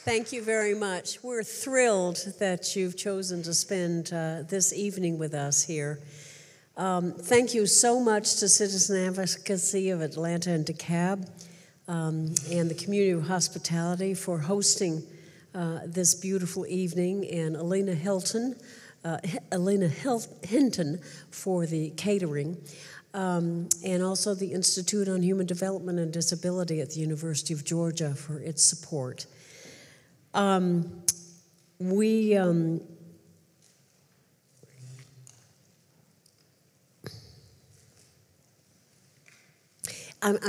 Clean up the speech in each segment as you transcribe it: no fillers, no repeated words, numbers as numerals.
Thank you very much. We're thrilled that you've chosen to spend this evening with us here. Thank you so much to Citizen Advocacy of Atlanta and DeKalb and the Community of Hospitality for hosting this beautiful evening, and Elena Hinton for the catering, and also the Institute on Human Development and Disability at the University of Georgia for its support. I'm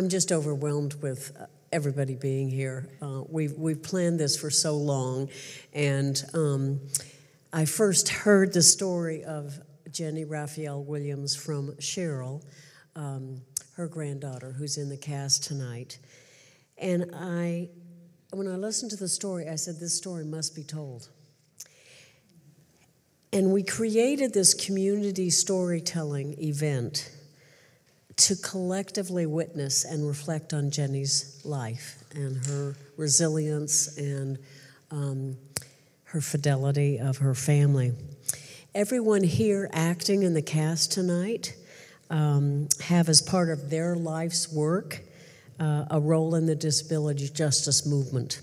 just overwhelmed with everybody being here. We've planned this for so long, and I first heard the story of Jennie Raffield Williams from Cheryl, her granddaughter, who's in the cast tonight. And when I listened to the story, I said, this story must be told. And we created this community storytelling event to collectively witness and reflect on Jennie's life and her resilience and her fidelity of her family. Everyone here acting in the cast tonight have as part of their life's work a role in the disability justice movement.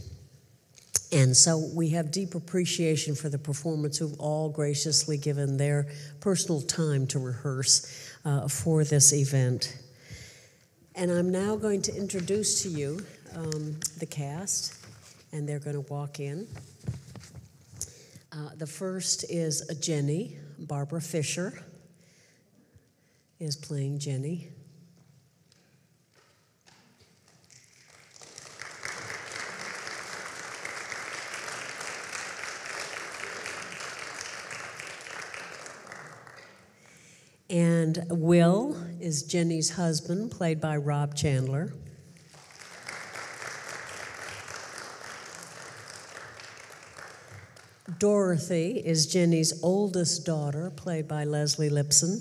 And so we have deep appreciation for the performers who've all graciously given their personal time to rehearse for this event. And I'm now going to introduce to you the cast, and they're going to walk in. The first is Jennie. Barbara Fisher is playing Jennie. And Will is Jennie's husband, played by Rob Chandler. Dorothy is Jennie's oldest daughter, played by Leslie Lipson.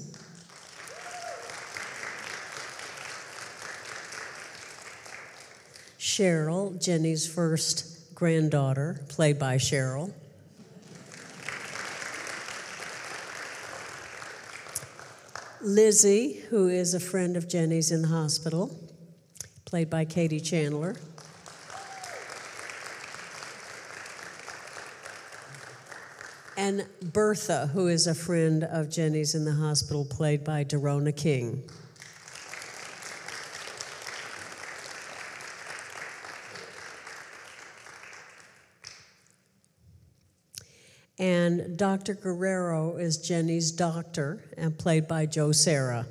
Cheryl, Jennie's first granddaughter, played by Cheryl. Lizzie, who is a friend of Jennie's in the hospital, played by Katie Chandler. And Bertha, who is a friend of Jennie's in the hospital, played by Derona King. And Dr. Guerrero is Jennie's doctor, and played by Joe Serra.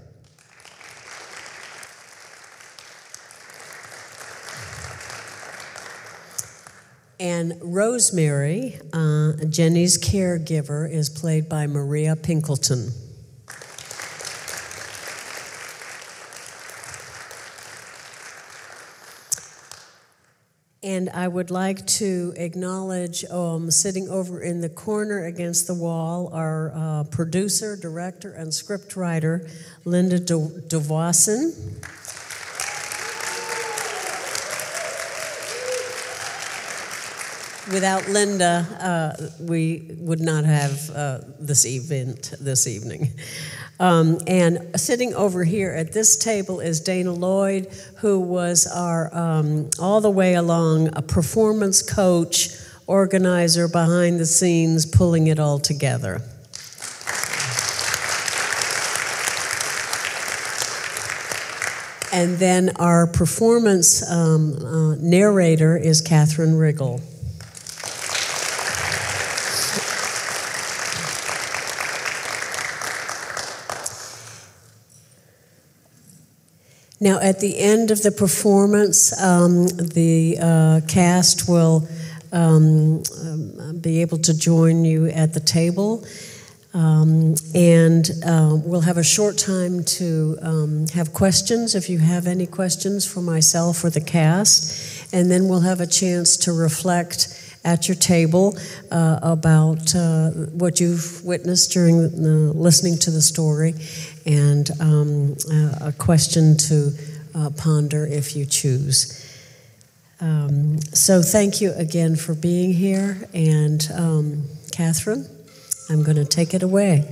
And Rosemary, Jennie's caregiver, is played by Maria Pinkleton. And I would like to acknowledge, sitting over in the corner against the wall, our producer, director, and scriptwriter, Linda Duvoisin. Without Linda, we would not have this event this evening. And sitting over here at this table is Dana Lloyd, who was our, all the way along, a performance coach, organizer behind the scenes, pulling it all together. And then our performance narrator is Catherine Riggle. Now, at the end of the performance, the cast will be able to join you at the table, and we'll have a short time to have questions, if you have any questions for myself or the cast, and then we'll have a chance to reflect at your table about what you've witnessed during listening to the story, and a question to ponder if you choose. So thank you again for being here, and Catherine, I'm going to take it away.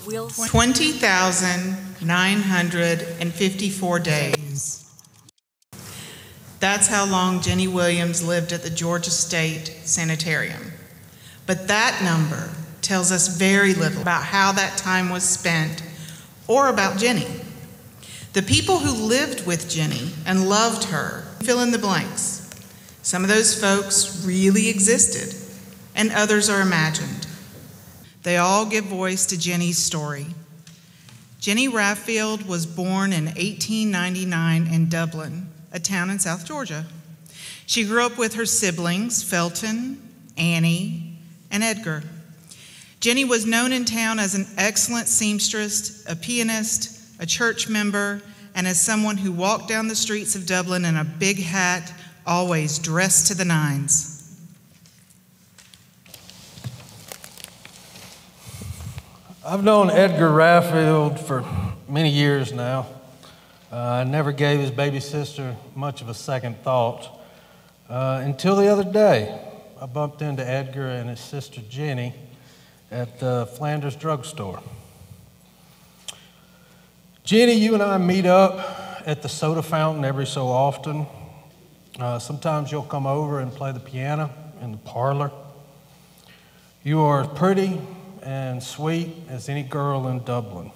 20,954 days. That's how long Jennie Williams lived at the Georgia State Sanitarium. But that number tells us very little about how that time was spent or about Jennie. The people who lived with Jennie and loved her, fill in the blanks. Some of those folks really existed, and others are imagined. They all give voice to Jennie's story. Jennie Raffield was born in 1899 in Dublin, a town in South Georgia. She grew up with her siblings, Felton, Annie, and Edgar. Jennie was known in town as an excellent seamstress, a pianist, a church member, and as someone who walked down the streets of Dublin in a big hat, always dressed to the nines. I've known Edgar Raffield for many years now. I never gave his baby sister much of a second thought until the other day. I bumped into Edgar and his sister Jennie at the Flanders drugstore. Jennie, you and I meet up at the soda fountain every so often. Sometimes you'll come over and play the piano in the parlor. You are pretty and sweet as any girl in Dublin.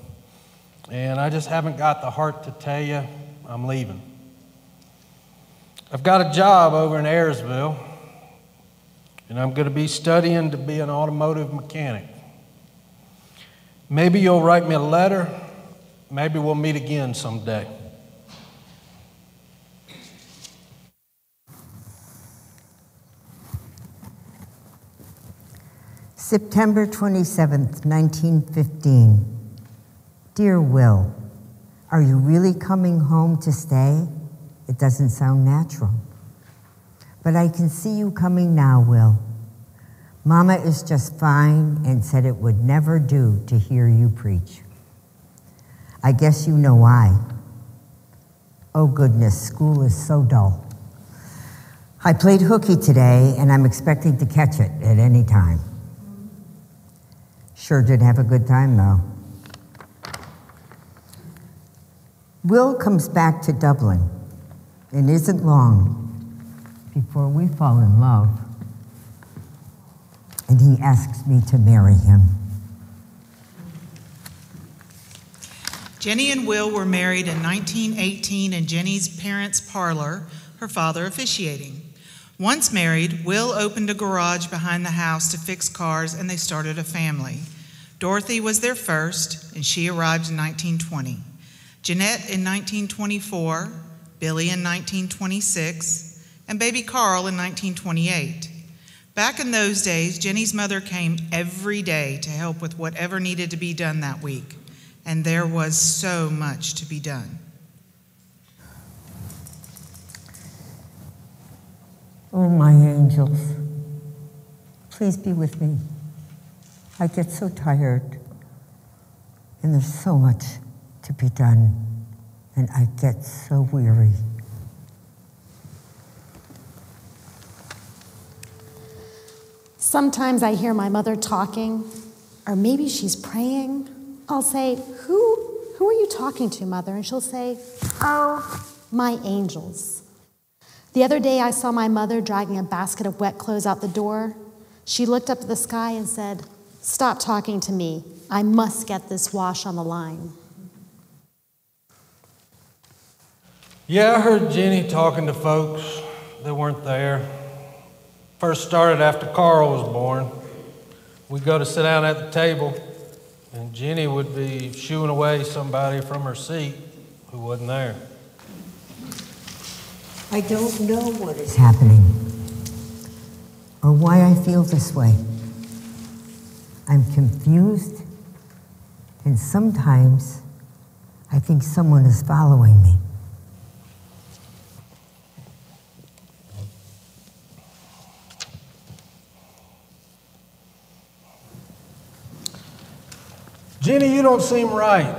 And I just haven't got the heart to tell you I'm leaving. I've got a job over in Ayersville, and I'm going to be studying to be an automotive mechanic. Maybe you'll write me a letter. Maybe we'll meet again someday. September 27th, 1915. Dear Will, are you really coming home to stay? It doesn't sound natural. But I can see you coming now, Will. Mama is just fine and said it would never do to hear you preach. I guess you know why. Oh goodness, school is so dull. I played hooky today and I'm expecting to catch it at any time. Sure did have a good time, though. Will comes back to Dublin. It isn't long before we fall in love. And he asks me to marry him. Jennie and Will were married in 1918 in Jennie's parents' parlor, her father officiating. Once married, Will opened a garage behind the house to fix cars, and they started a family. Dorothy was their first, and she arrived in 1920. Jeanette in 1924, Billy in 1926, and baby Carl in 1928. Back in those days, Jennie's mother came every day to help with whatever needed to be done that week, and there was so much to be done. Oh, my angels, please be with me. I get so tired, and there's so much to be done, and I get so weary. Sometimes I hear my mother talking, or maybe she's praying. I'll say, who are you talking to, Mother? And she'll say, oh, my angels. The other day I saw my mother dragging a basket of wet clothes out the door. She looked up at the sky and said, stop talking to me. I must get this wash on the line. Yeah, I heard Jennie talking to folks that weren't there. First started after Carl was born. We'd go to sit down at the table, and Jennie would be shooing away somebody from her seat who wasn't there. I don't know what is happening or why I feel this way. I'm confused, and sometimes I think someone is following me. Jenny, you don't seem right.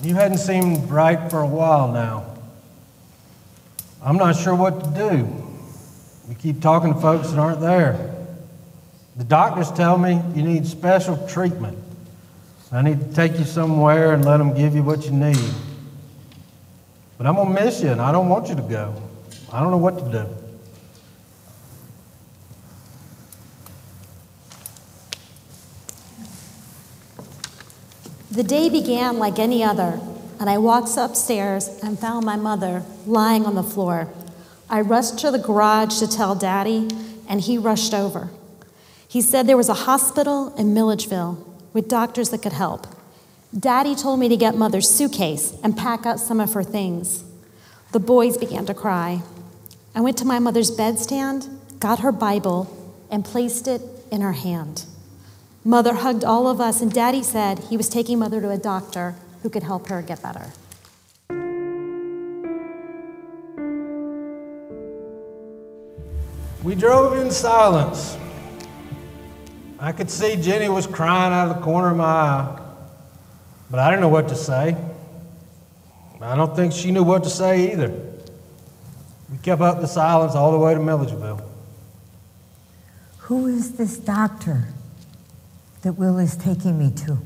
You hadn't seemed right for a while now. I'm not sure what to do. We keep talking to folks that aren't there. The doctors tell me you need special treatment. I need to take you somewhere and let them give you what you need. But I'm going to miss you, and I don't want you to go. I don't know what to do. The day began like any other, and I walked upstairs and found my mother lying on the floor. I rushed to the garage to tell Daddy, and he rushed over. He said there was a hospital in Milledgeville with doctors that could help. Daddy told me to get Mother's suitcase and pack out some of her things. The boys began to cry. I went to my mother's bedstand, got her Bible, and placed it in her hand. Mother hugged all of us, and Daddy said he was taking Mother to a doctor who could help her get better. We drove in silence. I could see Jenny was crying out of the corner of my eye, but I didn't know what to say. I don't think she knew what to say either. We kept up the silence all the way to Milledgeville. Who is this doctor that Will is taking me to?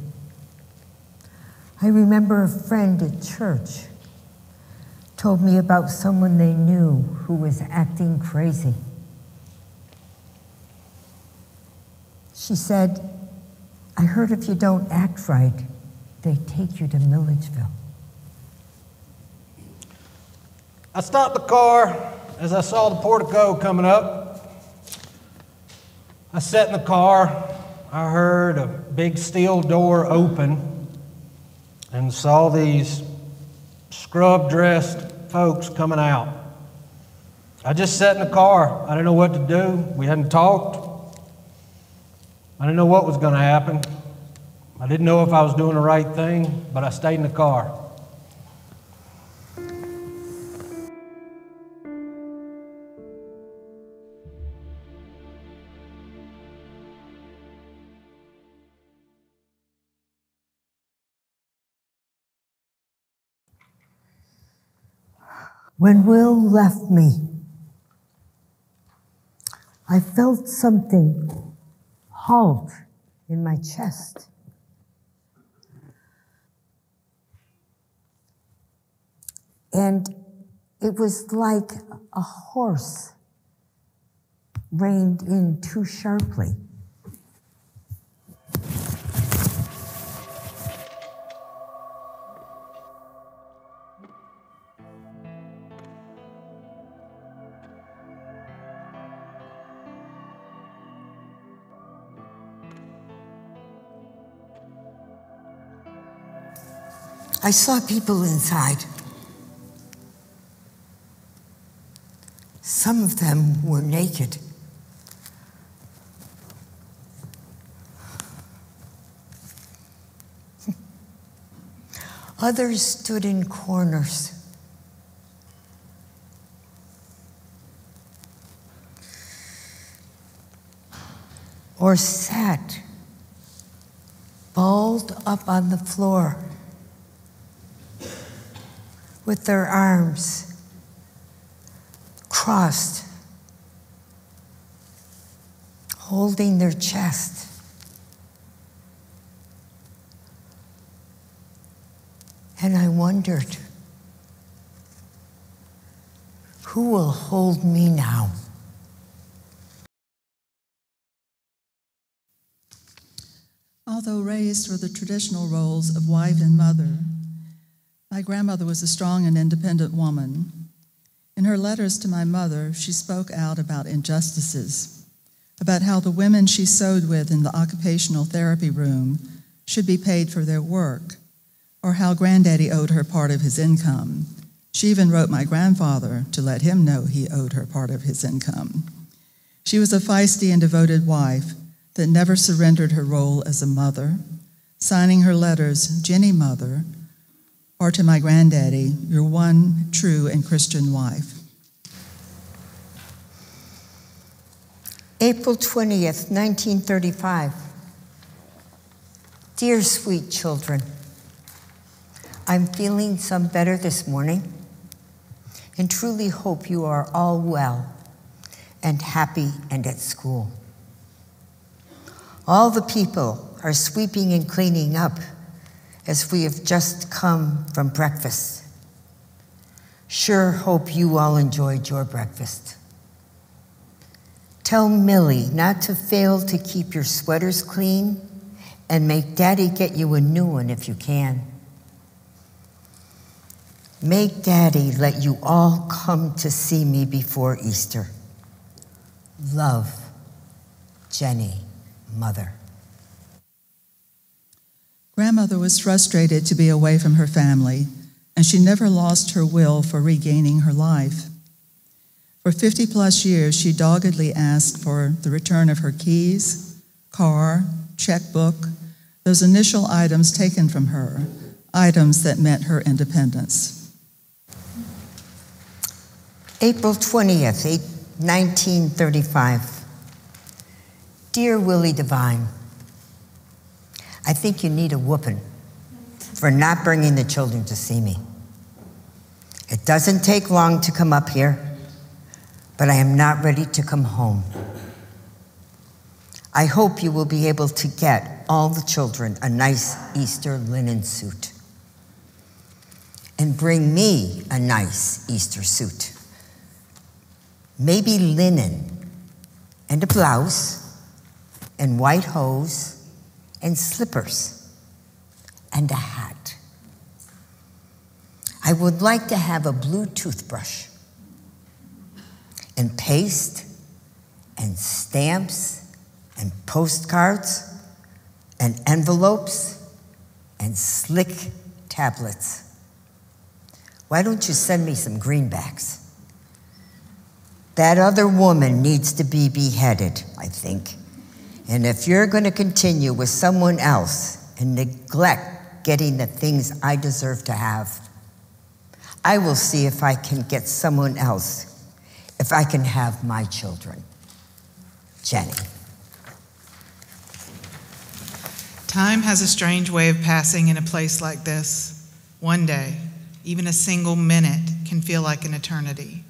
I remember a friend at church told me about someone they knew who was acting crazy. She said, I heard if you don't act right, they take you to Milledgeville. I stopped the car as I saw the portico coming up. I sat in the car. I heard a big steel door open and saw these scrub-dressed folks coming out. I just sat in the car. I didn't know what to do. We hadn't talked. I didn't know what was going to happen. I didn't know if I was doing the right thing, but I stayed in the car. When Will left me, I felt something halt in my chest. And it was like a horse reined in too sharply. I saw people inside. Some of them were naked. Others stood in corners. Or sat, balled up on the floor, with their arms crossed, holding their chest. And I wondered, who will hold me now? Although raised with the traditional roles of wife and mother, my grandmother was a strong and independent woman. In her letters to my mother, she spoke out about injustices, about how the women she sewed with in the occupational therapy room should be paid for their work, or how Granddaddy owed her part of his income. She even wrote my grandfather to let him know he owed her part of his income. She was a feisty and devoted wife that never surrendered her role as a mother, signing her letters, Jenny Mother, or to my granddaddy, your one true and Christian wife. April 20th, 1935. Dear sweet children, I'm feeling some better this morning and truly hope you are all well and happy and at school. All the people are sweeping and cleaning up as we have just come from breakfast. Sure hope you all enjoyed your breakfast. Tell Millie not to fail to keep your sweaters clean and make Daddy get you a new one if you can. Make Daddy let you all come to see me before Easter. Love, Jennie, Mother. Grandmother was frustrated to be away from her family, and she never lost her will for regaining her life. For 50-plus years, she doggedly asked for the return of her keys, car, checkbook, those initial items taken from her, items that meant her independence. April 20th, 1935. Dear Willie Devine, I think you need a whooping for not bringing the children to see me. It doesn't take long to come up here, but I am not ready to come home. I hope you will be able to get all the children a nice Easter linen suit. And bring me a nice Easter suit. Maybe linen, and a blouse, and white hose, and slippers, and a hat. I would like to have a blue toothbrush, and paste, and stamps, and postcards, and envelopes, and slick tablets. Why don't you send me some greenbacks? That other woman needs to be beheaded, I think. And if you're going to continue with someone else and neglect getting the things I deserve to have, I will see if I can get someone else, if I can have my children. Jennie. Time has a strange way of passing in a place like this. One day, even a single minute, can feel like an eternity.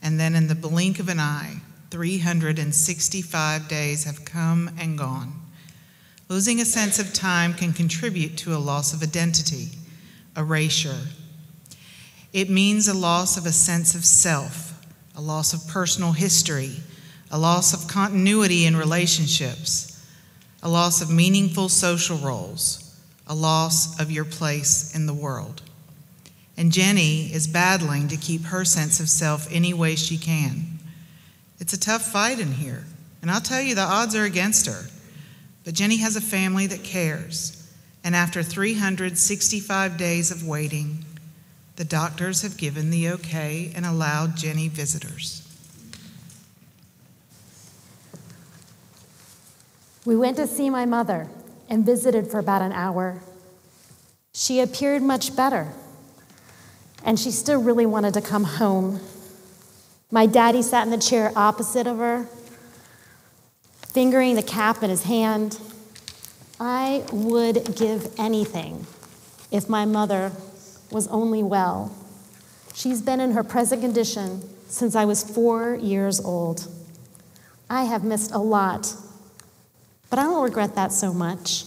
And then in the blink of an eye, 365 days have come and gone. Losing a sense of time can contribute to a loss of identity, erasure. It means a loss of a sense of self, a loss of personal history, a loss of continuity in relationships, a loss of meaningful social roles, a loss of your place in the world. And Jennie is battling to keep her sense of self any way she can. It's a tough fight in here, and I'll tell you the odds are against her. But Jennie has a family that cares, and after 365 days of waiting, the doctors have given the okay and allowed Jennie visitors. We went to see my mother and visited for about an hour. She appeared much better, and she still really wanted to come home. My daddy sat in the chair opposite of her, fingering the cap in his hand. I would give anything if my mother was only well. She's been in her present condition since I was 4 years old. I have missed a lot, but I don't regret that so much.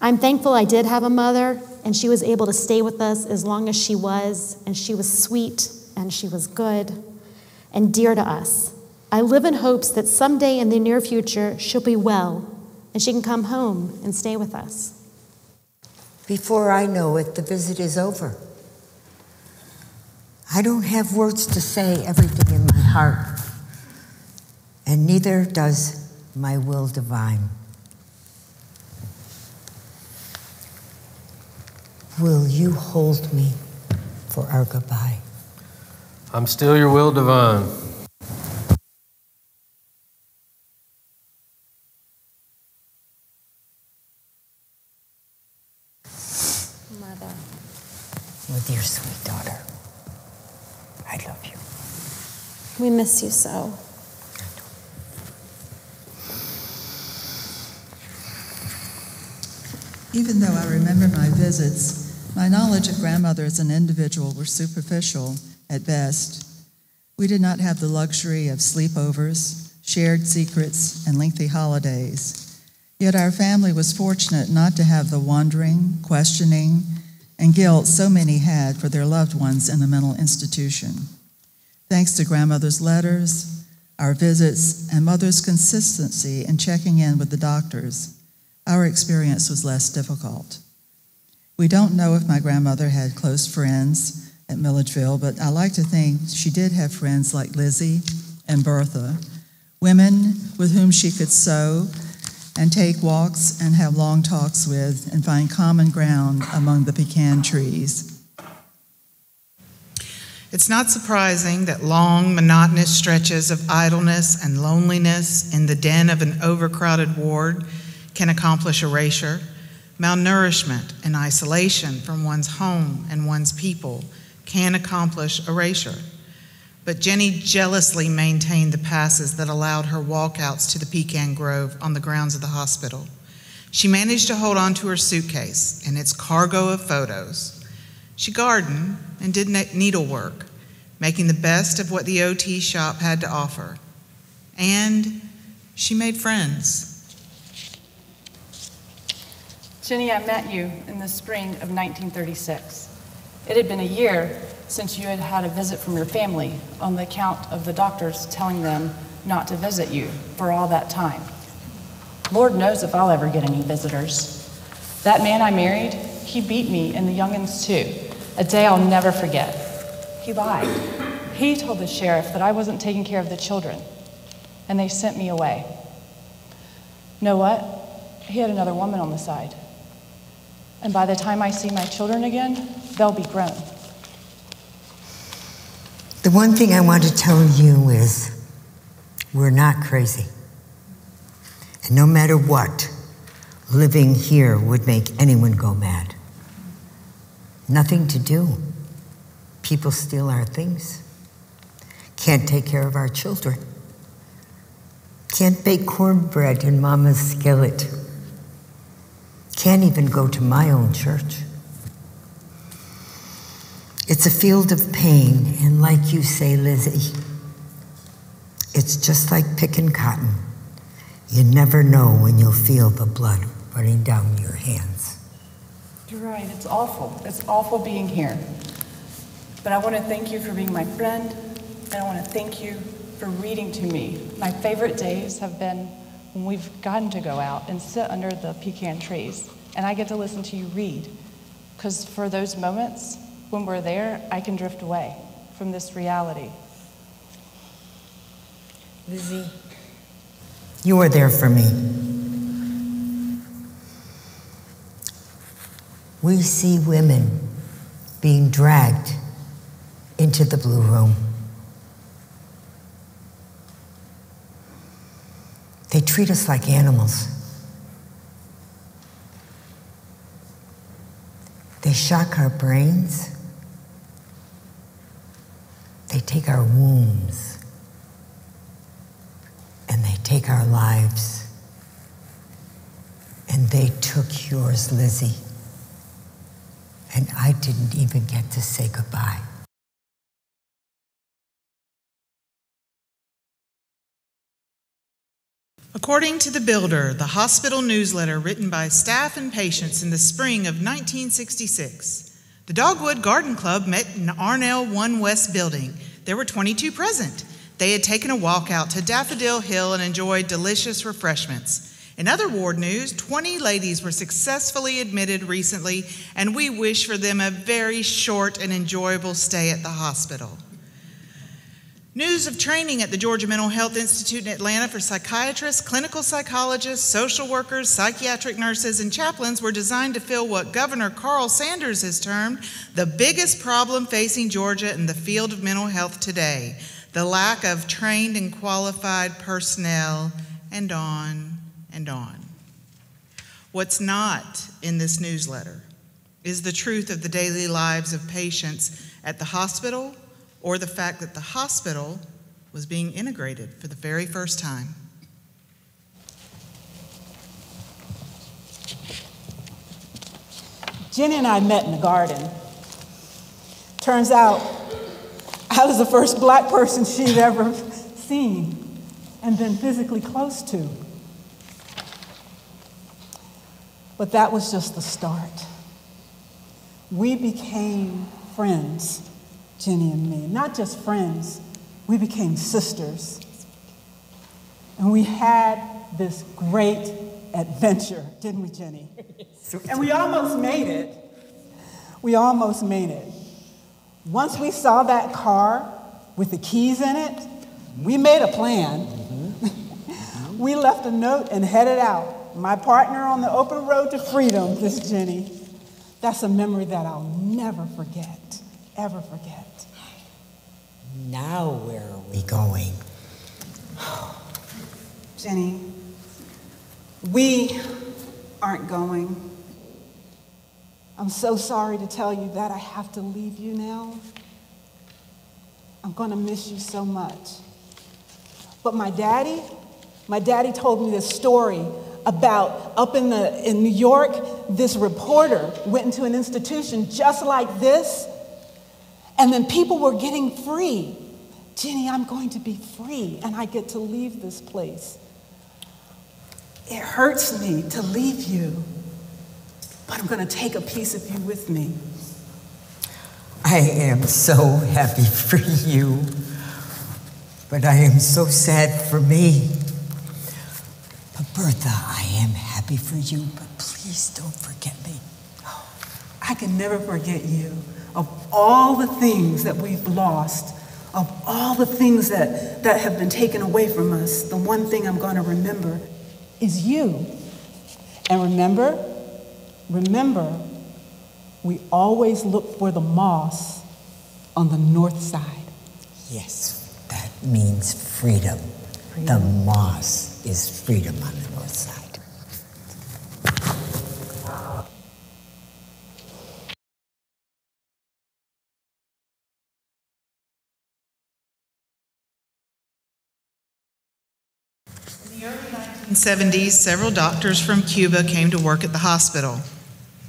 I'm thankful I did have a mother, and she was able to stay with us as long as she was, and she was sweet, and she was good, and dear to us. I live in hopes that someday in the near future, she'll be well, and she can come home and stay with us. Before I know it, the visit is over. I don't have words to say everything in my heart, and neither does my will divine. Will you hold me for our goodbye? I'm still your will divine. Mother. Oh, dear sweet daughter, I love you. We miss you so. Even though I remember my visits, my knowledge of grandmother as an individual were superficial at best. We did not have the luxury of sleepovers, shared secrets, and lengthy holidays. Yet our family was fortunate not to have the wandering, questioning, and guilt so many had for their loved ones in a mental institution. Thanks to grandmother's letters, our visits, and mother's consistency in checking in with the doctors, our experience was less difficult. We don't know if my grandmother had close friends at Milledgeville, but I like to think she did have friends like Lizzie and Bertha, women with whom she could sew and take walks and have long talks with and find common ground among the pecan trees. It's not surprising that long, monotonous stretches of idleness and loneliness in the den of an overcrowded ward can accomplish erasure. Malnourishment and isolation from one's home and one's people can accomplish erasure. But Jennie jealously maintained the passes that allowed her walkouts to the pecan grove on the grounds of the hospital. She managed to hold on to her suitcase and its cargo of photos. She gardened and did needlework, making the best of what the OT shop had to offer. And she made friends. Jennie, I met you in the spring of 1936. It had been a year since you had had a visit from your family on the account of the doctors telling them not to visit you for all that time. Lord knows if I'll ever get any visitors. That man I married, he beat me and the young'uns too, a day I'll never forget. He lied. He told the sheriff that I wasn't taking care of the children, and they sent me away. Know what? He had another woman on the side. And by the time I see my children again, they'll be grown. The one thing I want to tell you is we're not crazy. And no matter what, living here would make anyone go mad. Nothing to do. People steal our things. Can't take care of our children. Can't bake cornbread in Mama's skillet. Can't even go to my own church. It's a field of pain, and like you say, Lizzie, it's just like picking cotton. You never know when you'll feel the blood running down your hands. You're right, it's awful. It's awful being here. But I want to thank you for being my friend, and I want to thank you for reading to me. My favorite days have been when we've gotten to go out and sit under the pecan trees, and I get to listen to you read. Because for those moments, when we're there, I can drift away from this reality. Lizzie, you are there for me. We see women being dragged into the blue room. They treat us like animals. They shock our brains. They take our wombs. And they take our lives. And they took yours, Lizzie. And I didn't even get to say goodbye. According to The Builder, the hospital newsletter written by staff and patients in the spring of 1966, the Dogwood Garden Club met in Arnell 1 West building. There were 22 present. They had taken a walk out to Daffodil Hill and enjoyed delicious refreshments. In other ward news, 20 ladies were successfully admitted recently, and we wish for them a very short and enjoyable stay at the hospital. News of training at the Georgia Mental Health Institute in Atlanta for psychiatrists, clinical psychologists, social workers, psychiatric nurses, and chaplains were designed to fill what Governor Carl Sanders has termed the biggest problem facing Georgia in the field of mental health today, the lack of trained and qualified personnel, and on and on. What's not in this newsletter is the truth of the daily lives of patients at the hospital, or the fact that the hospital was being integrated for the very first time. Jenny and I met in the garden. Turns out I was the first black person she'd ever seen and been physically close to. But that was just the start. We became friends, Jenny and me. Not just friends, we became sisters. And we had this great adventure, didn't we, Jenny? And we almost made it. We almost made it. Once we saw that car with the keys in it, we made a plan. We left a note and headed out. My partner on the open road to freedom, this Jenny. That's a memory that I'll never forget, ever forget. Now where are we going? Jenny, we aren't going. I'm so sorry to tell you that I have to leave you now. I'm going to miss you so much. But my daddy told me this story about up in New York, this reporter went into an institution just like this, and then people were getting free. Jenny, I'm going to be free, and I get to leave this place. It hurts me to leave you, but I'm going to take a piece of you with me. I am so happy for you, but I am so sad for me. But Bertha, I am happy for you, but please don't forget me. I can never forget you. Of all the things that we've lost, of all the things that have been taken away from us, the one thing I'm going to remember is you. And remember, we always look for the moss on the north side. Yes, that means freedom. The moss is freedom on the north side. In the early 1970s, several doctors from Cuba came to work at the hospital.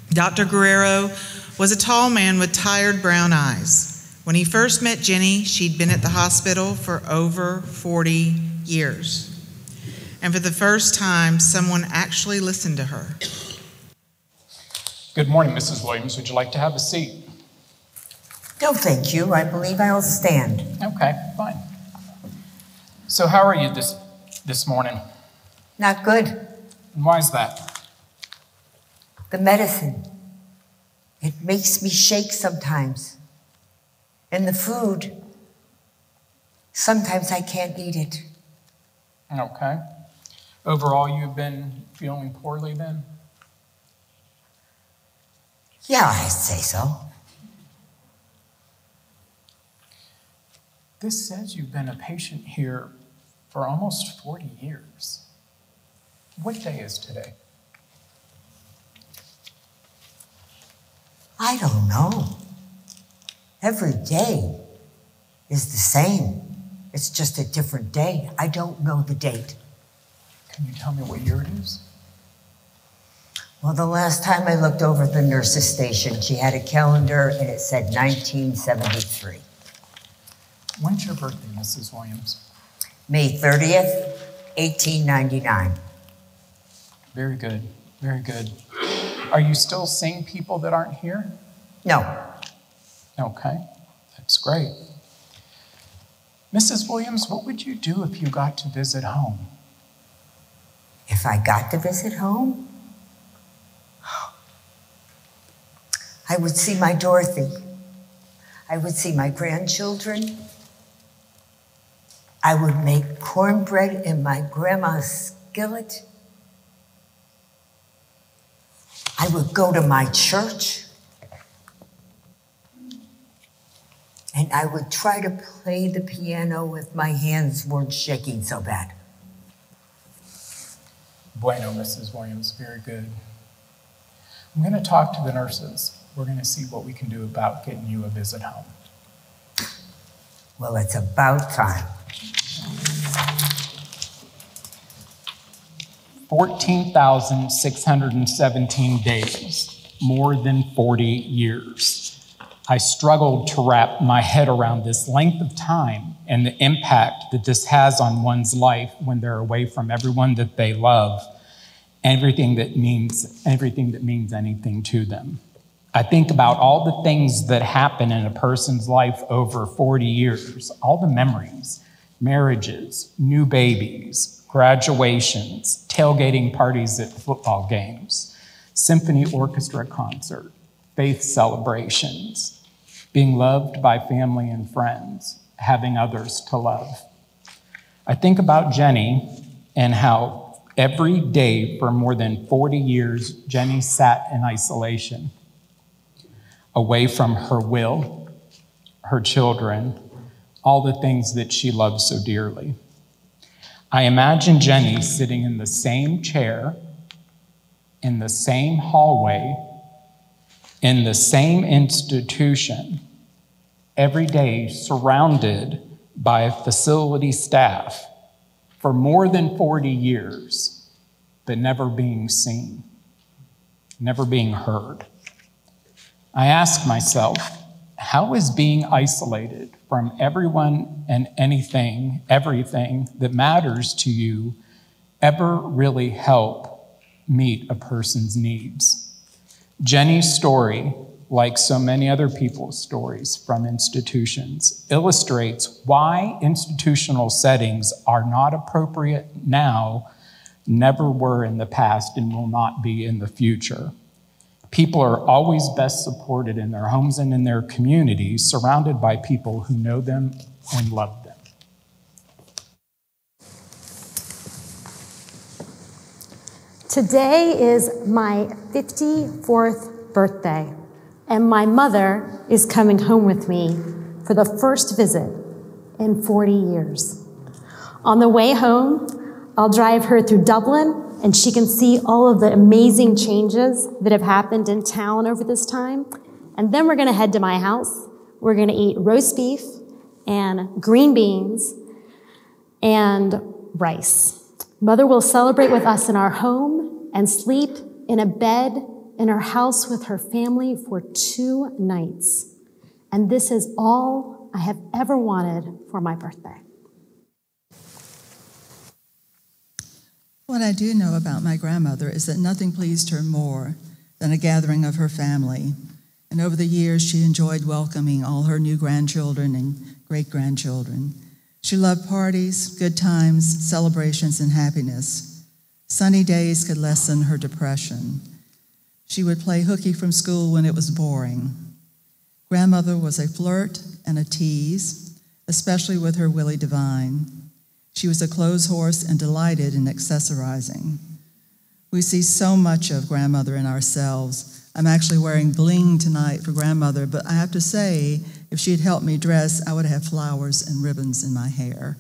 Dr. Guerrero was a tall man with tired brown eyes. When he first met Jenny, she'd been at the hospital for over 40 years. And for the first time, someone actually listened to her. Good morning, Mrs. Williams. Would you like to have a seat? No, thank you. I believe I'll stand. Okay, fine. So how are you this morning? Not good. And why is that? The medicine. It makes me shake sometimes. And the food, sometimes I can't eat it. Okay. Overall, you've been feeling poorly then? Yeah, I'd say so. This says you've been a patient here for almost 40 years. What day is today? I don't know. Every day is the same. It's just a different day. I don't know the date. Can you tell me what year it is? Well, the last time I looked over at the nurse's station, she had a calendar and it said 1973. When's your birthday, Mrs. Williams? May 30th, 1899. Very good, very good. Are you still seeing people that aren't here? No. Okay, that's great. Mrs. Williams, what would you do if you got to visit home? If I got to visit home, I would see my Dorothy. I would see my grandchildren. I would make cornbread in my grandma's skillet. I would go to my church. And I would try to play the piano if my hands weren't shaking so bad. Bueno, Mrs. Williams, very good. I'm going to talk to the nurses. We're going to see what we can do about getting you a visit home. Well, it's about time. 14,617 days. more than 40 years. I struggled to wrap my head around this length of time and the impact that this has on one's life when they're away from everyone that they love, everything that means anything to them. I think about all the things that happen in a person's life over 40 years, all the memories, marriages, new babies, graduations, tailgating parties at football games, symphony orchestra concert, faith celebrations, being loved by family and friends, having others to love. I think about Jennie and how every day for more than 40 years, Jennie sat in isolation, away from her will, her children, all the things that she loved so dearly. I imagine Jennie sitting in the same chair, in the same hallway, in the same institution, every day surrounded by facility staff for more than 40 years, but never being seen, never being heard. I ask myself, how is being isolated from everyone and anything, everything that matters to you ever really help meet a person's needs? Jennie's story, like so many other people's stories from institutions, illustrates why institutional settings are not appropriate now, never were in the past, and will not be in the future. People are always best supported in their homes and in their communities, surrounded by people who know them and love them. Today is my 54th birthday, and my mother is coming home with me for the first visit in 40 years. On the way home, I'll drive her through Dublin, and she can see all of the amazing changes that have happened in town over this time. And then we're gonna head to my house. We're gonna eat roast beef and green beans and rice. Mother will celebrate with us in our home and sleep in a bed in our house with her family for 2 nights. And this is all I have ever wanted for my birthday. What I do know about my grandmother is that nothing pleased her more than a gathering of her family. And over the years, she enjoyed welcoming all her new grandchildren and great-grandchildren. She loved parties, good times, celebrations, and happiness. Sunny days could lessen her depression. She would play hooky from school when it was boring. Grandmother was a flirt and a tease, especially with her Willie Divine. She was a clothes horse and delighted in accessorizing. We see so much of grandmother in ourselves. I'm actually wearing bling tonight for grandmother, but I have to say, if she had helped me dress, I would have flowers and ribbons in my hair.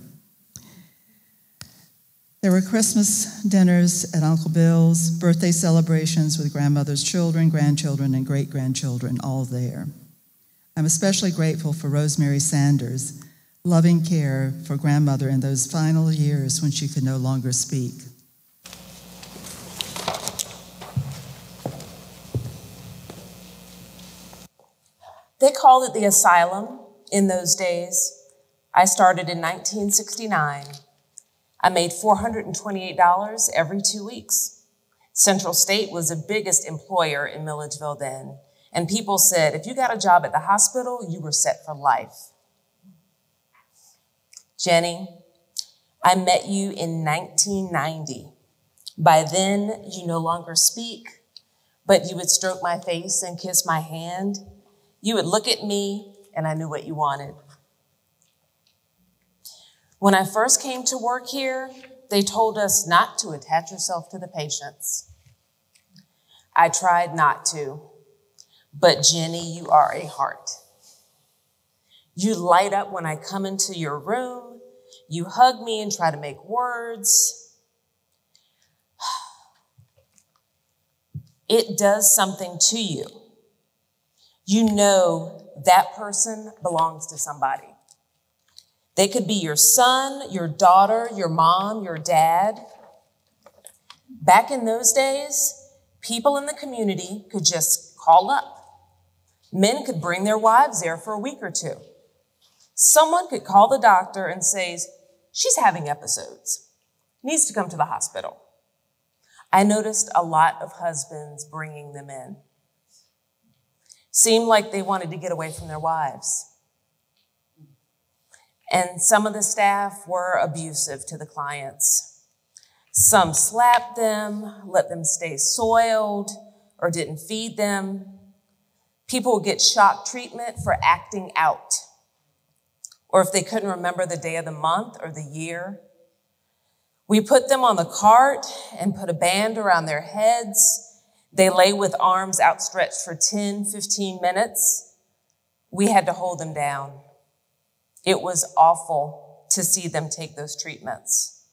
There were Christmas dinners at Uncle Bill's, birthday celebrations with grandmother's children, grandchildren, and great-grandchildren, all there. I'm especially grateful for Rosemary Sanders' loving care for grandmother in those final years when she could no longer speak. They called it the asylum in those days. I started in 1969. I made $428 every 2 weeks. Central State was the biggest employer in Milledgeville then, and people said, if you got a job at the hospital, you were set for life. Jennie, I met you in 1990. By then, you no longer speak, but you would stroke my face and kiss my hand. You would look at me, and I knew what you wanted. When I first came to work here, they told us not to attach yourself to the patients. I tried not to, but Jennie, you are a heart. You light up when I come into your room. You hug me and try to make words. It does something to you. You know that person belongs to somebody. They could be your son, your daughter, your mom, your dad. Back in those days, people in the community could just call up. Men could bring their wives there for a week or two. Someone could call the doctor and say, she's having episodes, needs to come to the hospital. I noticed a lot of husbands bringing them in. Seemed like they wanted to get away from their wives. And some of the staff were abusive to the clients. Some slapped them, let them stay soiled, or didn't feed them. People would get shock treatment for acting out, or if they couldn't remember the day of the month or the year. We put them on the cart and put a band around their heads. They lay with arms outstretched for 10, 15 minutes. We had to hold them down. It was awful to see them take those treatments.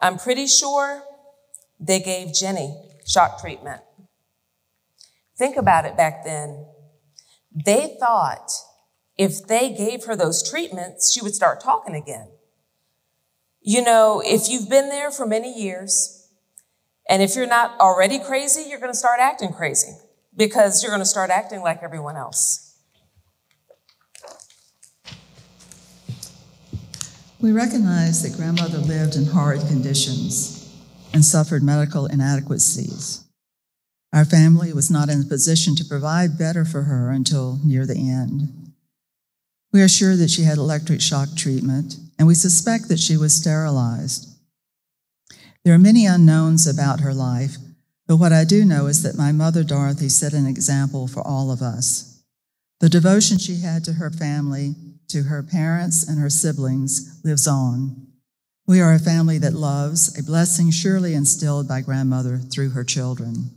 I'm pretty sure they gave Jennie shock treatment. Think about it back then. They thought if they gave her those treatments, she would start talking again. You know, if you've been there for many years, and if you're not already crazy, you're going to start acting crazy because you're going to start acting like everyone else. We recognize that grandmother lived in horrid conditions and suffered medical inadequacies. Our family was not in a position to provide better for her until near the end. We are sure that she had electric shock treatment, and we suspect that she was sterilized. There are many unknowns about her life, but what I do know is that my mother, Dorothy, set an example for all of us. The devotion she had to her family, to her parents and her siblings, lives on. We are a family that loves, a blessing surely instilled by grandmother through her children.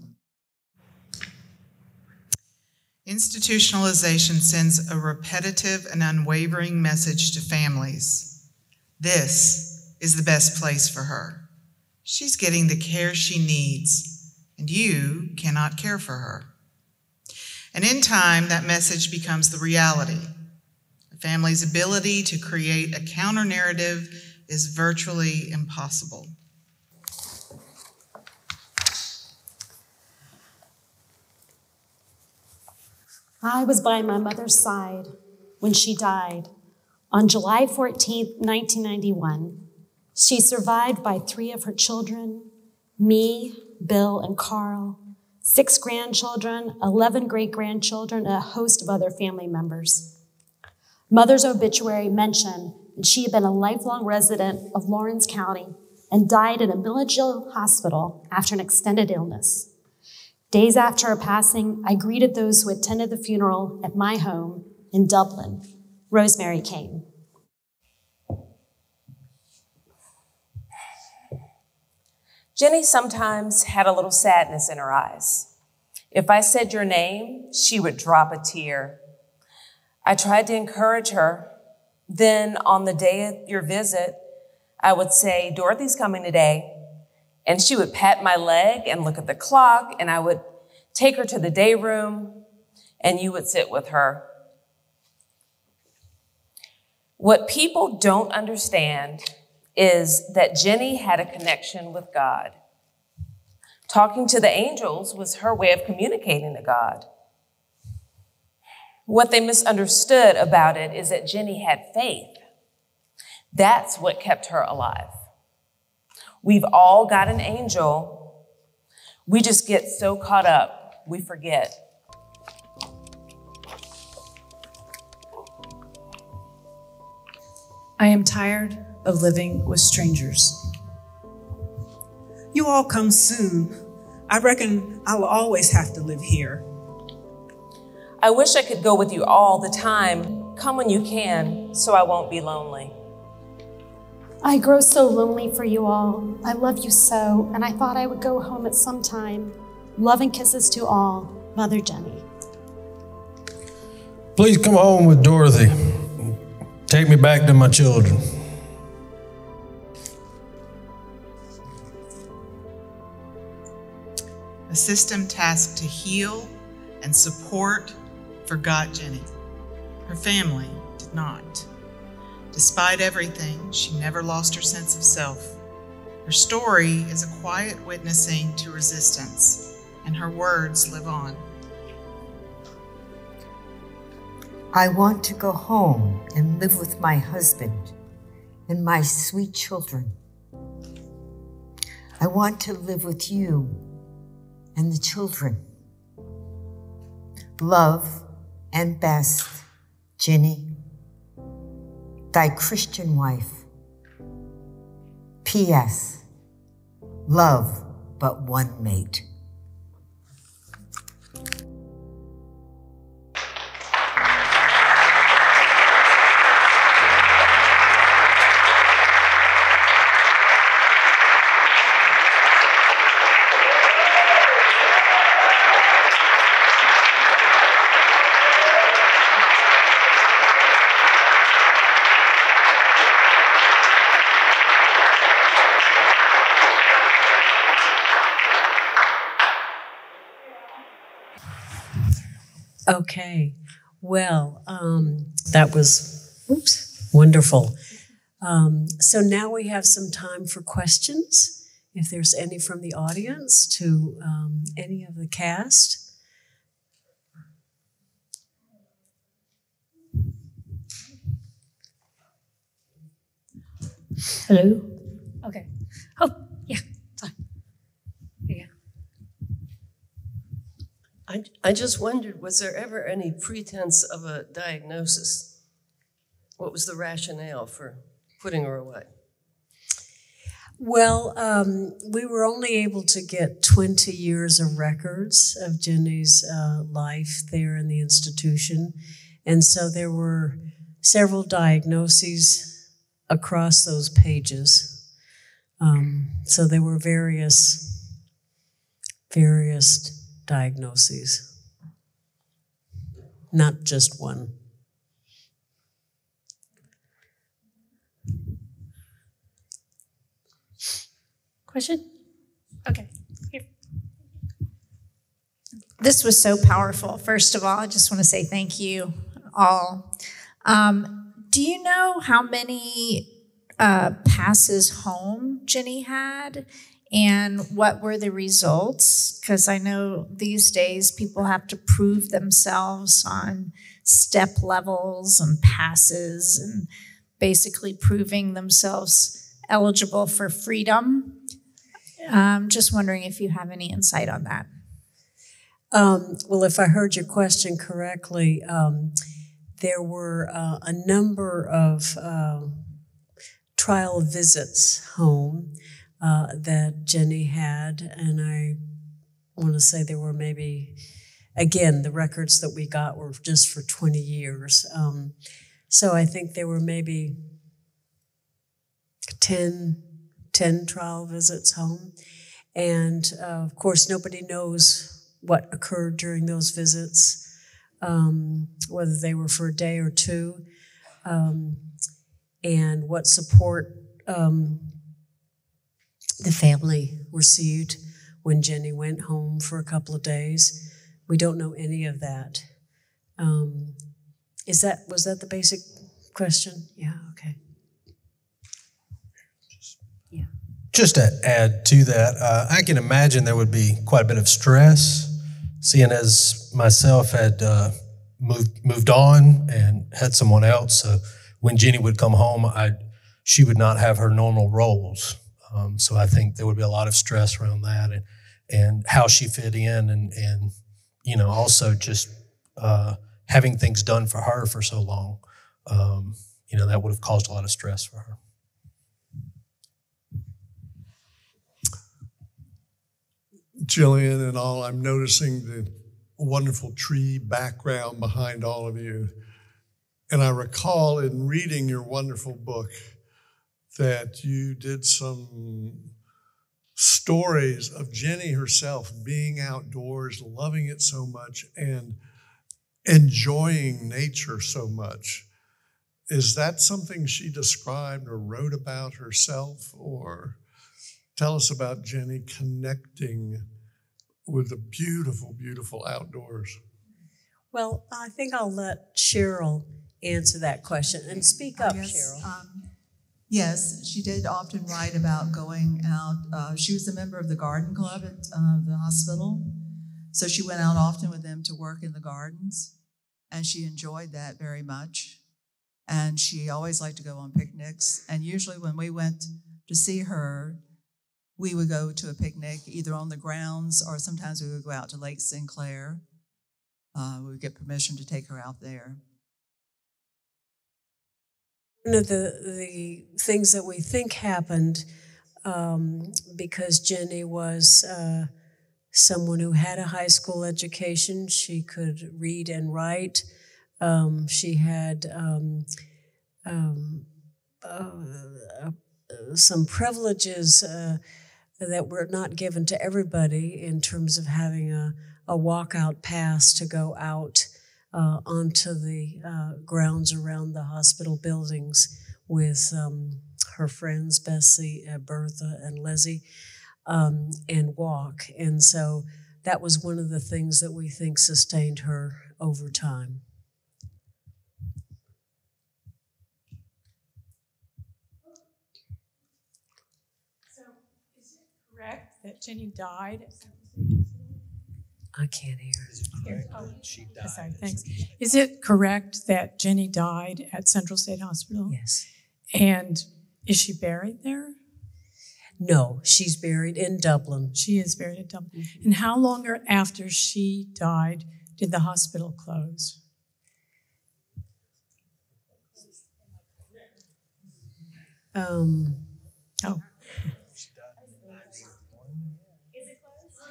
Institutionalization sends a repetitive and unwavering message to families. This is the best place for her. She's getting the care she needs, and you cannot care for her. And in time, that message becomes the reality. A family's ability to create a counter-narrative is virtually impossible. I was by my mother's side when she died on July 14th, 1991. She survived by 3 of her children, me, Bill, and Carl, 6 grandchildren, 11 great-grandchildren, and a host of other family members. Mother's obituary mentioned that she had been a lifelong resident of Lawrence County and died in a Milledgeville hospital after an extended illness. Days after her passing, I greeted those who attended the funeral at my home in Dublin. Rosemary came. Jennie sometimes had a little sadness in her eyes. If I said your name, she would drop a tear. I tried to encourage her. Then on the day of your visit, I would say, Dorothy's coming today. And she would pat my leg and look at the clock, and I would take her to the day room, and you would sit with her. What people don't understand is that Jennie had a connection with God. Talking to the angels was her way of communicating to God. What they misunderstood about it is that Jennie had faith. That's what kept her alive. We've all got an angel. We just get so caught up, we forget. I am tired of living with strangers. You all come soon. I reckon I will always have to live here. I wish I could go with you all the time. Come when you can, so I won't be lonely. I grow so lonely for you all. I love you so, and I thought I would go home at some time. Love and kisses to all. Mother Jennie. Please come home with Dorothy. Take me back to my children. A system tasked to heal and support forgot Jennie. Her family did not. Despite everything, she never lost her sense of self. Her story is a quiet witnessing to resistance, and her words live on. I want to go home and live with my husband and my sweet children. I want to live with you and the children. Love and best, Jennie, thy Christian wife. P.S. Love but one mate. Okay, well, that was wonderful. So now we have some time for questions. If there's any from the audience to any of the cast. Hello? Okay. Oh, yeah, fine. Yeah. I just wondered, was there ever any pretense of a diagnosis? What was the rationale for putting her away? Well, we were only able to get 20 years of records of Jennie's life there in the institution. And so there were several diagnoses across those pages. So there were various diagnoses, not just one. Question? Okay, here. This was so powerful. First of all, I just want to say thank you all. Do you know how many passes home Jennie had? And what were the results? Because I know these days people have to prove themselves on step levels and passes and basically proving themselves eligible for freedom. Just wondering if you have any insight on that. Well, if I heard your question correctly, there were a number of trial visits home that Jennie had, and I want to say there were maybe, again, the records that we got were just for 20 years. So I think there were maybe 10 trial visits home. And of course, nobody knows what occurred during those visits, whether they were for a day or two, and what support the family received when Jennie went home for a couple of days. We don't know any of that. Was that the basic question? Yeah, okay. Yeah. Just to add to that, I can imagine there would be quite a bit of stress, seeing as myself had moved on and had someone else. So when Jennie would come home, she would not have her normal roles. So I think there would be a lot of stress around that and how she fit in and you know, also just having things done for her for so long. You know, that would have caused a lot of stress for her. Gillian and all, I'm noticing the wonderful tree background behind all of you. And I recall in reading your wonderful book that you did some stories of Jennie herself being outdoors, loving it so much, and enjoying nature so much. Is that something she described or wrote about herself? Or tell us about Jennie connecting with the beautiful, beautiful outdoors. Well, I think I'll let Cheryl answer that question. And speak up, Cheryl. Yes, she did often write about going out. She was a member of the garden club at the hospital. So she went out often with them to work in the gardens. and she enjoyed that very much. And she always liked to go on picnics. And usually when we went to see her, we would go to a picnic either on the grounds or sometimes we would go out to Lake Sinclair. We would get permission to take her out there. One of the things that we think happened because Jennie was someone who had a high school education, she could read and write. She had some privileges that were not given to everybody in terms of having a walkout pass to go out onto the grounds around the hospital buildings with her friends, Bessie, Bertha, and Leslie, and walk. And so that was one of the things that we think sustained her over time. So is it correct that Jennie died at I can't hear. She died. Sorry, thanks. Is it correct that Jennie died at Central State Hospital? Yes. And is she buried there? No, she's buried in Dublin. She is buried in Dublin. Mm-hmm. And how long after she died did the hospital close?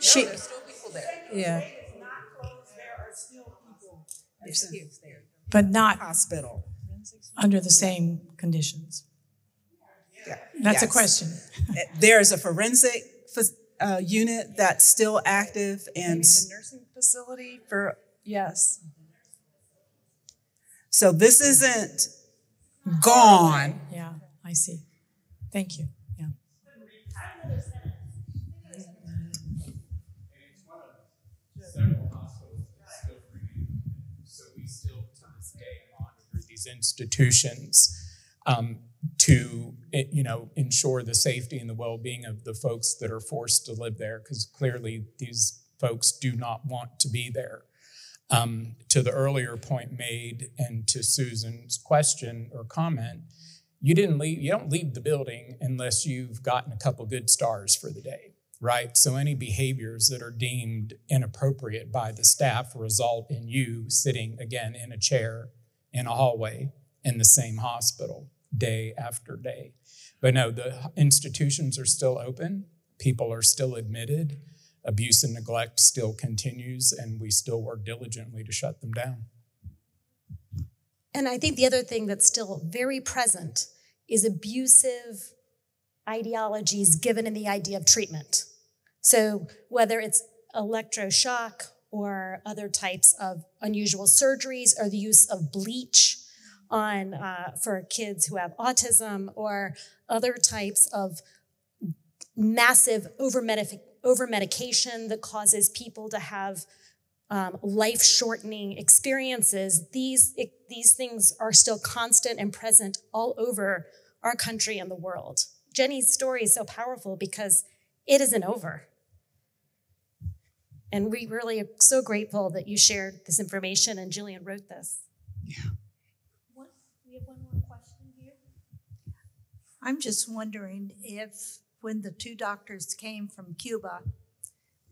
She. There's still people there. Yeah. It's not closed. There are still people. There's still there. But not hospital under the same conditions. Yeah. That's a question. There's a forensic unit that's still active, and the nursing facility for yes. So this isn't gone. Yeah, I see. Thank you. Yeah. Several hospitals are still free, so we still to this day monitor these institutions to ensure the safety and the well-being of the folks that are forced to live there, because clearly these folks do not want to be there. To the earlier point made and to Susan's question or comment, you don't leave the building unless you've gotten a couple good stars for the day. Right? So any behaviors that are deemed inappropriate by the staff result in you sitting, again, in a chair in a hallway in the same hospital day after day. But no, the institutions are still open. People are still admitted. Abuse and neglect still continues, and we still work diligently to shut them down. And I think the other thing that's still very present is abusive ideologies given in the idea of treatment. So whether it's electroshock or other types of unusual surgeries or the use of bleach for kids who have autism or other types of massive over-medication that causes people to have life-shortening experiences, these things are still constant and present all over our country and the world. Jennie's story is so powerful because it isn't over. And we really are so grateful that you shared this information and Gillian wrote this. Yeah. We have one more question here. I'm just wondering if when the two doctors came from Cuba,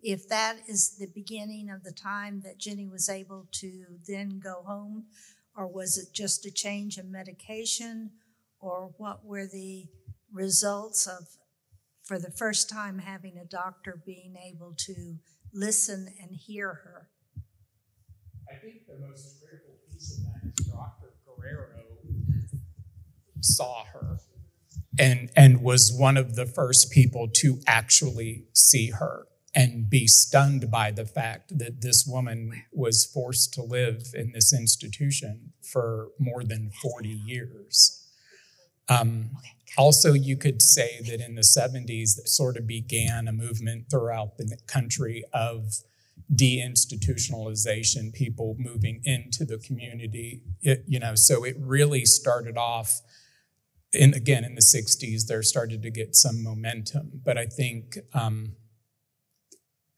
if that is the beginning of the time that Jennie was able to then go home, or was it just a change in medication, or what were the results of, for the first time, having a doctor being able to listen and hear her? I think the most critical piece of that is Dr. Guerrero saw her and was one of the first people to actually see her and be stunned by the fact that this woman was forced to live in this institution for more than 40 years. Also, you could say that in the 70s, that sort of began a movement throughout the country of deinstitutionalization, people moving into the community. So it really started off, again, in the 60s, there started to get some momentum. But I think,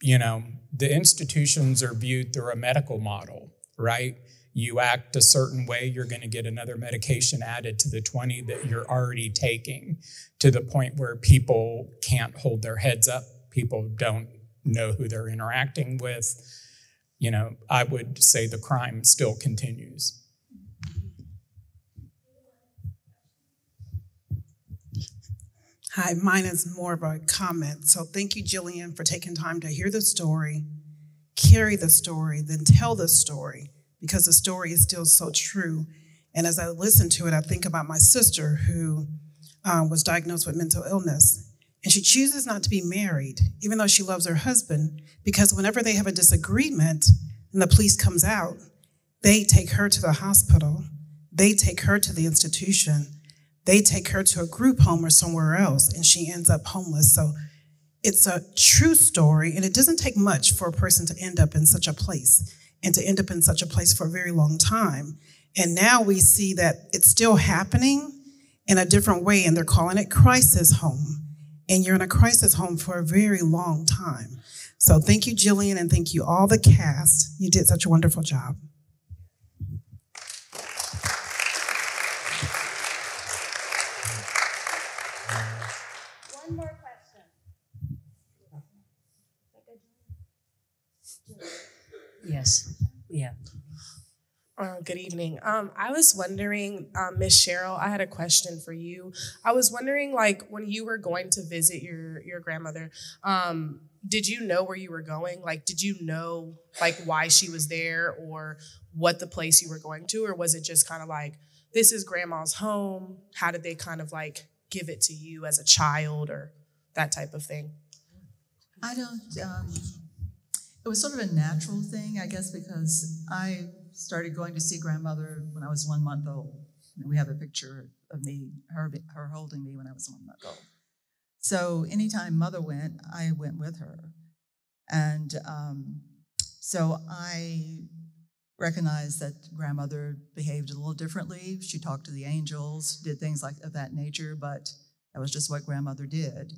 the institutions are viewed through a medical model, right? You act a certain way, you're going to get another medication added to the 20 that you're already taking, to the point where people can't hold their heads up. People don't know who they're interacting with. You know, I would say the crime still continues. Hi, mine is more of a comment. So thank you, Gillian, for taking time to hear the story, carry the story, then tell the story, because the story is still so true. And as I listen to it, I think about my sister who was diagnosed with mental illness. And she chooses not to be married, even though she loves her husband, because whenever they have a disagreement and the police comes out, they take her to the hospital, they take her to the institution, they take her to a group home or somewhere else, and she ends up homeless. So it's a true story, and it doesn't take much for a person to end up in such a place, and to end up in such a place for a very long time. And now we see that it's still happening in a different way, and they're calling it crisis home. And you're in a crisis home for a very long time. So thank you, Gillian, and thank you all the cast. You did such a wonderful job. One more question. Yes, yeah. Good evening. I was wondering, Miss Cheryl, I had a question for you. I was wondering, like, when you were going to visit your grandmother, did you know where you were going? Like, did you know, like, why she was there or what the place you were going to? Or was it just kind of like, this is grandma's home? How did they kind of, like, give it to you as a child or that type of thing? I don't, it was sort of a natural thing, I guess, because I started going to see grandmother when I was 1 month old. We have a picture of me, her holding me when I was 1 month old. So anytime mother went, I went with her. And so I recognized that grandmother behaved a little differently. She talked to the angels, did things like of that nature, but that was just what grandmother did.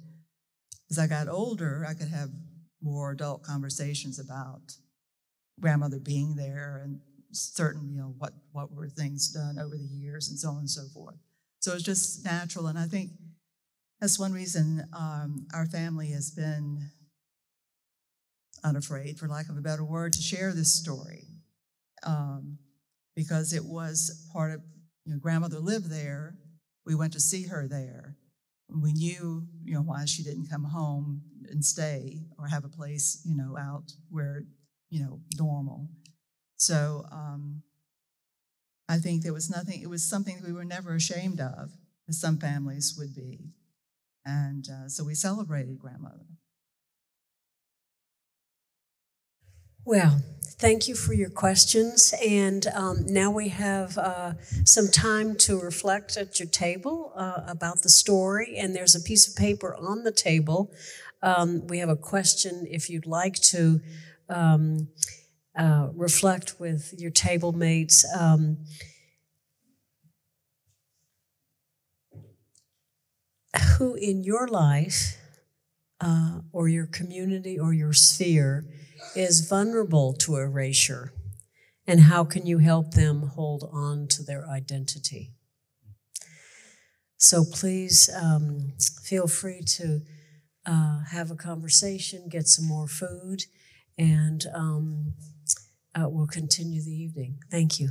As I got older, I could have more adult conversations about grandmother being there and certain, you know, what were things done over the years and so on and so forth. So it's just natural, and I think that's one reason our family has been unafraid, for lack of a better word, to share this story, because it was part of, you know, grandmother lived there. We went to see her there. We knew, you know, why she didn't come home and stay or have a place, you know, out where, you know, normal. So I think there was nothing, it was something that we were never ashamed of, as some families would be. And so we celebrated grandmother. Well, thank you for your questions. And now we have some time to reflect at your table about the story. And there's a piece of paper on the table. We have a question if you'd like to reflect with your table mates. Who in your life or your community or your sphere is vulnerable to erasure, and how can you help them hold on to their identity? So please feel free to have a conversation, get some more food, and we'll continue the evening. Thank you.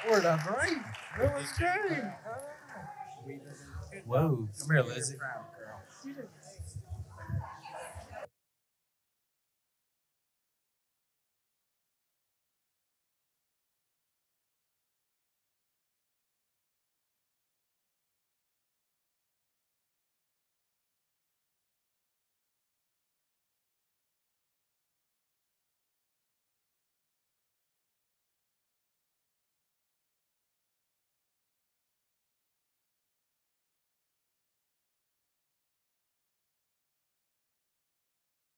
Word up, right? That was great. Whoa, come here, Lizzie.